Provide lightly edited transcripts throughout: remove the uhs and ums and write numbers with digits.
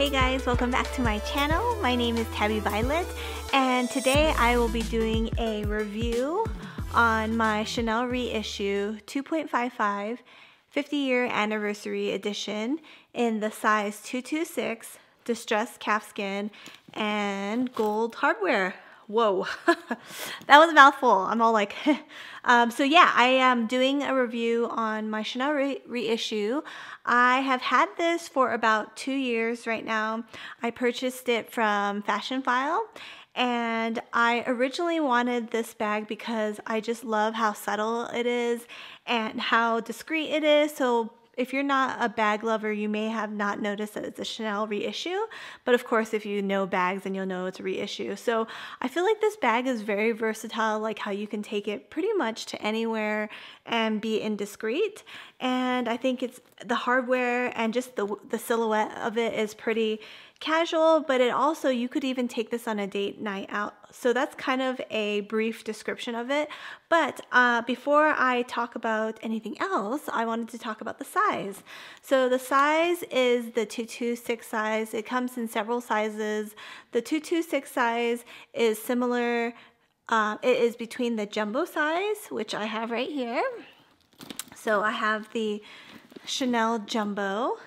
Hey guys, welcome back to my channel. My name is Tabby Violet, and today I will be doing a review on my Chanel Reissue 2.55 50-year anniversary edition in the size 226 distressed calfskin and gold hardware. Whoa, that was a mouthful. I'm all like, so yeah, I am doing a review on my Chanel Reissue. I have had this for about 2 years right now. I purchased it from Fashionphile, and I originally wanted this bag because I just love how subtle it is and how discreet it is. So if you're not a bag lover, you may have not noticed that it's a Chanel reissue, but of course if you know bags, then you'll know it's a reissue. So I feel like this bag is very versatile, like how you can take it pretty much to anywhere and be indiscreet. And I think it's the hardware and just the silhouette of it is pretty casual, but it also, you could even take this on a date night out. So that's kind of a brief description of it. But before I talk about anything else, I wanted to talk about the size. So the size is the 226 size. It comes in several sizes. The 226 size is similar. It is between the jumbo size, which I have right here. So I have the Chanel Jumbo,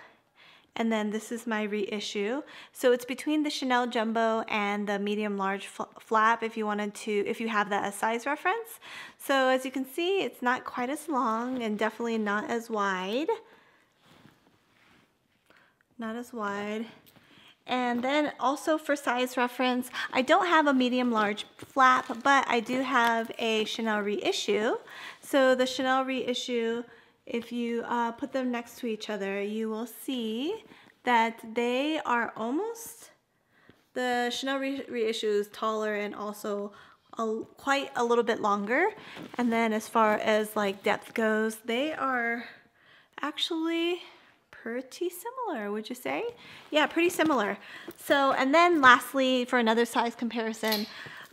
and then this is my reissue. So it's between the Chanel Jumbo and the medium large flap if you wanted to, if you have that as size reference. So as you can see, it's not quite as long and definitely not as wide. Not as wide. And then also for size reference, I don't have a medium large flap, but I do have a Chanel Reissue. So the Chanel Reissue, if you put them next to each other, you will see that they are almost, the Chanel Reissue is taller and also quite a little bit longer. And then as far as like depth goes, they are actually pretty similar, would you say? Yeah, pretty similar. So, and then lastly, for another size comparison,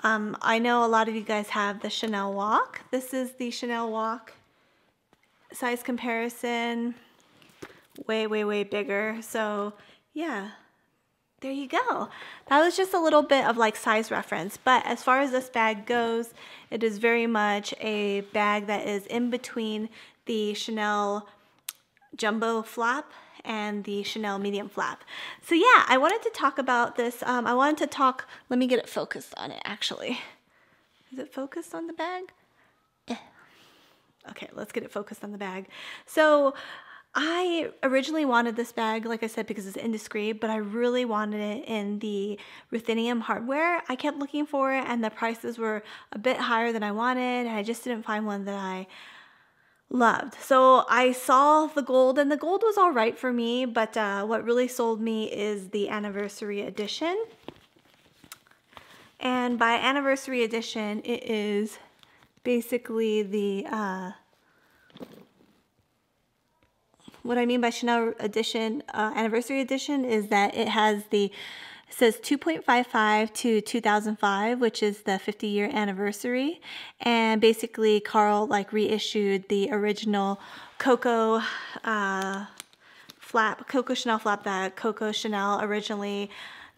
I know a lot of you guys have the Chanel Walk. This is the Chanel Walk size comparison, way bigger. So yeah, there you go. That was just a little bit of like size reference, but as far as this bag goes, it is very much a bag that is in between the Chanel Jumbo flap and the Chanel medium flap. So yeah, I wanted to talk about this. I wanted to talk, let me get it focused on it actually. Is it focused on the bag? Okay, let's get it focused on the bag. So I originally wanted this bag, like I said, because it's indiscreet, but I really wanted it in the ruthenium hardware. I kept looking for it and the prices were a bit higher than I wanted, and I just didn't find one that I loved. So I saw the gold, and the gold was all right for me, but what really sold me is the anniversary edition. And by anniversary edition, it is basically the, what I mean by Chanel edition, anniversary edition, is that it has the, it says 2.55 to 2005, which is the 50-year anniversary. And basically Carl like reissued the original Coco flap, Coco Chanel flap that Coco Chanel originally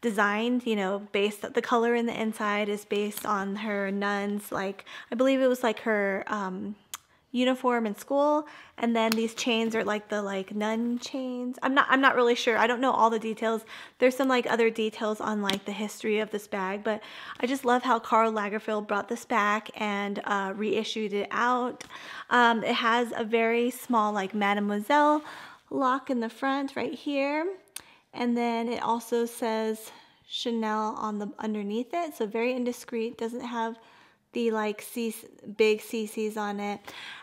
designed, you know, based, the color in the inside is based on her nun's, like, I believe it was like her uniform in school, and then these chains are like the nun chains. I'm not really sure. I don't know all the details. There's some like other details on like the history of this bag, but I just love how Karl Lagerfeld brought this back and reissued it out. It has a very small like Mademoiselle lock in the front right here. And then it also says Chanel on the underneath it, so very indiscreet. Doesn't have the like big CCs on it.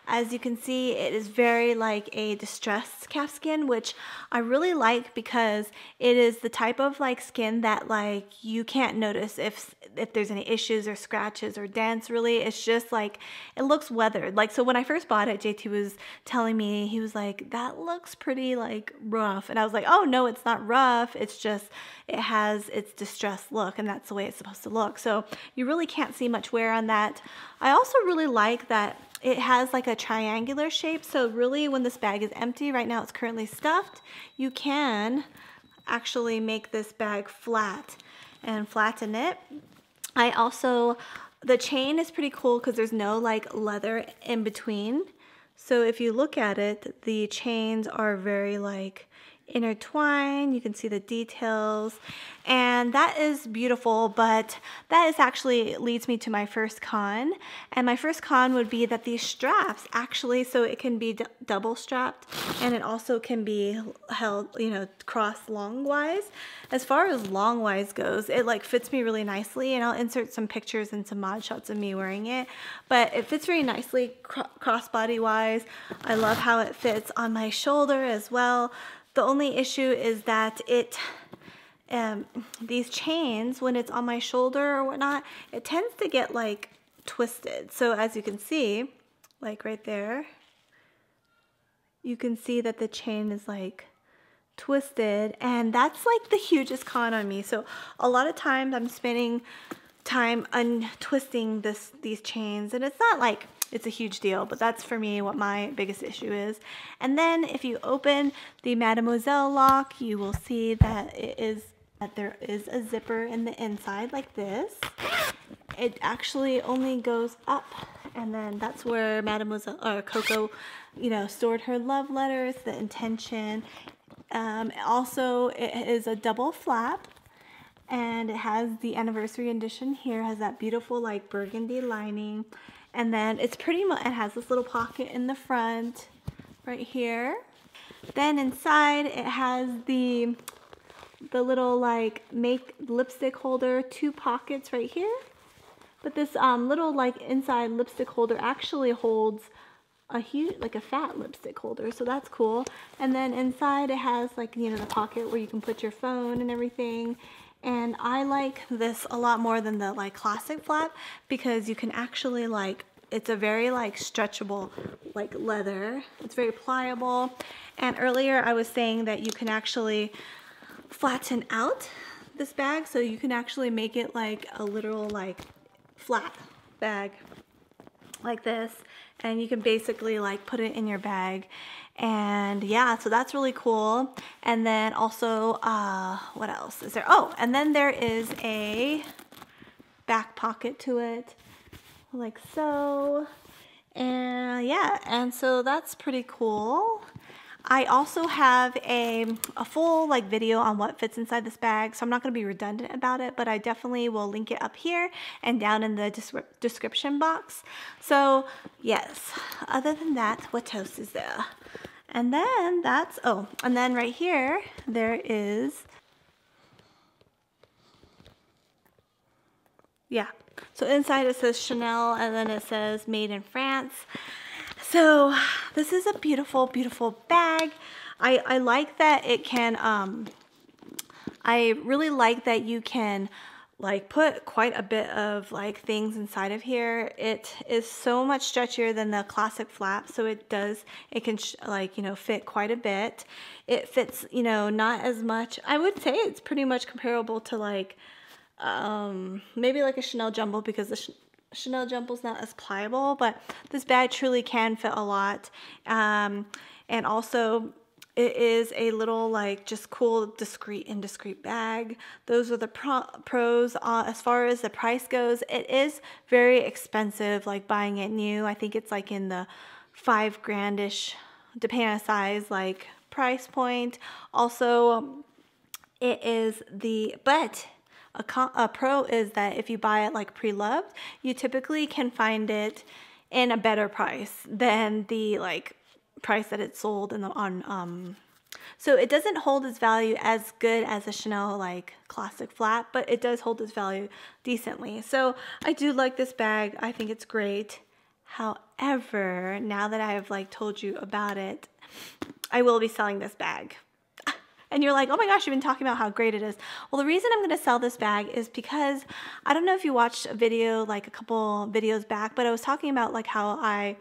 As you can see, it is very like a distressed calfskin, which I really like because it is the type of like skin that like you can't notice if there's any issues or scratches or dents. Really, it's just like it looks weathered. Like, so when I first bought it, JT was telling me, he was like, that looks pretty like rough, and I was like, oh no, it's not rough, it's just it has its distressed look, and that's the way it's supposed to look. So you really can't see much wear on that. I also really like that it has like a triangular shape, so really when this bag is empty, right now it's currently stuffed, you can actually make this bag flat and flatten it. The chain is pretty cool because there's no like leather in between. So if you look at it, the chains are very like intertwined. You can see the details, and that is beautiful, but that is actually leads me to my first con. And my first con would be that these straps actually, so it can be double strapped, and it also can be held, you know, cross longwise. As far as longwise goes, it like fits me really nicely, and I'll insert some pictures and some mod shots of me wearing it, but it fits very nicely crossbody wise. I love how it fits on my shoulder as well. The only issue is that these chains, when it's on my shoulder or whatnot, it tends to get like twisted. So as you can see, like right there, you can see that the chain is like twisted, and that's like the hugest con on me. So a lot of times I'm spending time untwisting these chains, and it's not like it's a huge deal, but that's for me what my biggest issue is. And then if you open the Mademoiselle lock, you will see that there is a zipper in the inside like this. It actually only goes up, and then that's where Mademoiselle or Coco, you know, stored her love letters, the intention. Also, it is a double flap, and it has the anniversary edition here. It has that beautiful like burgundy lining. And then it's pretty much, it has this little pocket in the front right here. Then inside it has the little like make lipstick holder, 2 pockets right here. But this little like inside lipstick holder actually holds a huge, like a fat lipstick holder, so that's cool. And then inside it has like, you know, the pocket where you can put your phone and everything. And I like this a lot more than the like classic flap because you can actually like, it's a very like stretchable like leather. It's very pliable. And earlier I was saying that you can actually flatten out this bag, so you can actually make it like a literal like flat bag like this, and you can basically like put it in your bag. And yeah, so that's really cool. And then also what else is there? Oh, and then there is a back pocket to it like so. And yeah, and so that's pretty cool. I also have a full like video on what fits inside this bag, so I'm not going to be redundant about it, but I definitely will link it up here and down in the description box. So yes, other than that, what else is there? And then that's, oh, and then right here, there is, yeah. So inside it says Chanel, and then it says made in France. So this is a beautiful, beautiful bag. I like that it can, I really like that you can like put quite a bit of like things inside of here. It is so much stretchier than the classic flap, so it can like, you know, fit quite a bit. It fits, you know, not as much. I would say it's pretty much comparable to like maybe like a Chanel Jumbo, because the Chanel Jumbo is not as pliable, but this bag truly can fit a lot. And also it is a little like just cool, discreet and discreet bag. Those are the pros. As far as the price goes, it is very expensive, like buying it new. I think it's like in the $5 grand-ish, depending on size, like price point. Also, it is but a pro is that if you buy it like pre-loved, you typically can find it in a better price than the like price that it's sold on so it doesn't hold its value as good as a Chanel like classic flap, but it does hold its value decently. So I do like this bag. I think it's great. However, now that I have like told you about it, I will be selling this bag. And you're like, oh my gosh, you've been talking about how great it is. Well, the reason I'm going to sell this bag is because, I don't know if you watched a video like a couple videos back, but I was talking about like how I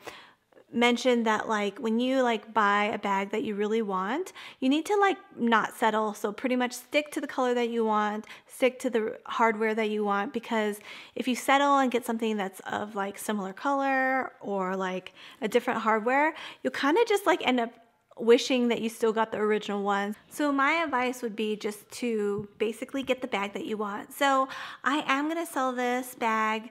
mentioned that like when you like buy a bag that you really want, you need to like not settle. So pretty much stick to the color that you want, stick to the hardware that you want, because if you settle and get something that's of like similar color or like a different hardware, you'll kind of just like end up wishing that you still got the original ones. So my advice would be just to basically get the bag that you want. So I am gonna sell this bag,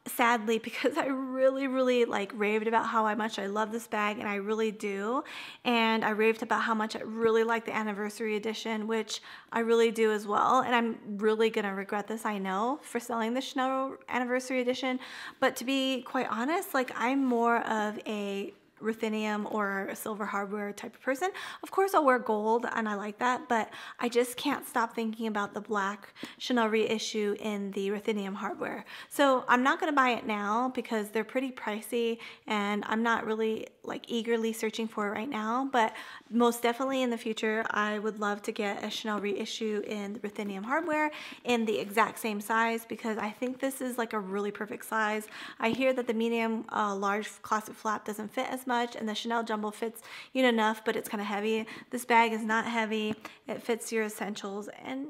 sadly, because I really like raved about how much I love this bag, and I really do. And I raved about how much I really like the anniversary edition, which I really do as well. And I'm really gonna regret this, I know, for selling the Chanel Anniversary edition. But to be quite honest, like, I'm more of a ruthenium or silver hardware type of person. Of course I'll wear gold and I like that, but I just can't stop thinking about the black Chanel Reissue in the ruthenium hardware. So I'm not going to buy it now because they're pretty pricey and I'm not really like eagerly searching for it right now, but most definitely in the future I would love to get a Chanel Reissue in the ruthenium hardware in the exact same size, because I think this is like a really perfect size. I hear that the medium large classic flap doesn't fit as much, and the Chanel Jumbo fits you enough, but it's kind of heavy. This bag is not heavy. It fits your essentials, and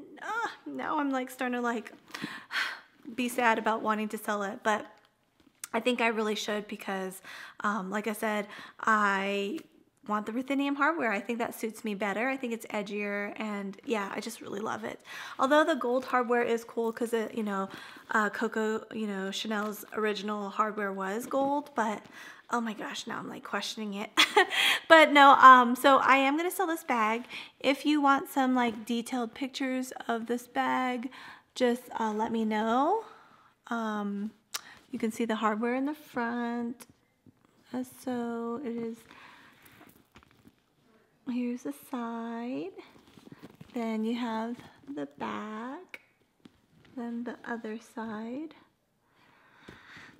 now I'm like starting to like be sad about wanting to sell it, but I think I really should because like I said, I want the ruthenium hardware. I think that suits me better. I think it's edgier, and yeah, I just really love it. Although the gold hardware is cool because it, you know, Coco, you know, Chanel's original hardware was gold, but oh my gosh, now I'm like questioning it. But no, so I am gonna sell this bag. If you want some like detailed pictures of this bag, just let me know. You can see the hardware in the front. So it is, here's the side, then you have the back, then the other side.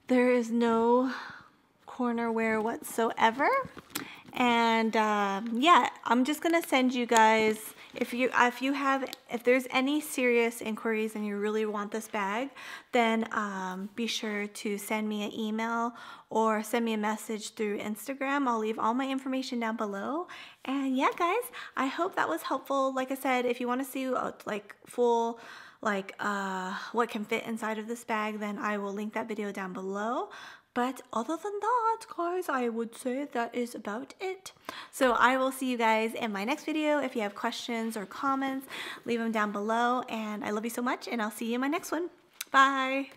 There is no corner wear whatsoever, and yeah, I'm just gonna send you guys, if there's any serious inquiries and you really want this bag, then be sure to send me an email or send me a message through Instagram. I'll leave all my information down below. And yeah, guys, I hope that was helpful. Like I said, if you want to see like full like what can fit inside of this bag, then I will link that video down below. But other than that, guys, I would say that is about it. So I will see you guys in my next video. If you have questions or comments, leave them down below. And I love you so much, and I'll see you in my next one. Bye.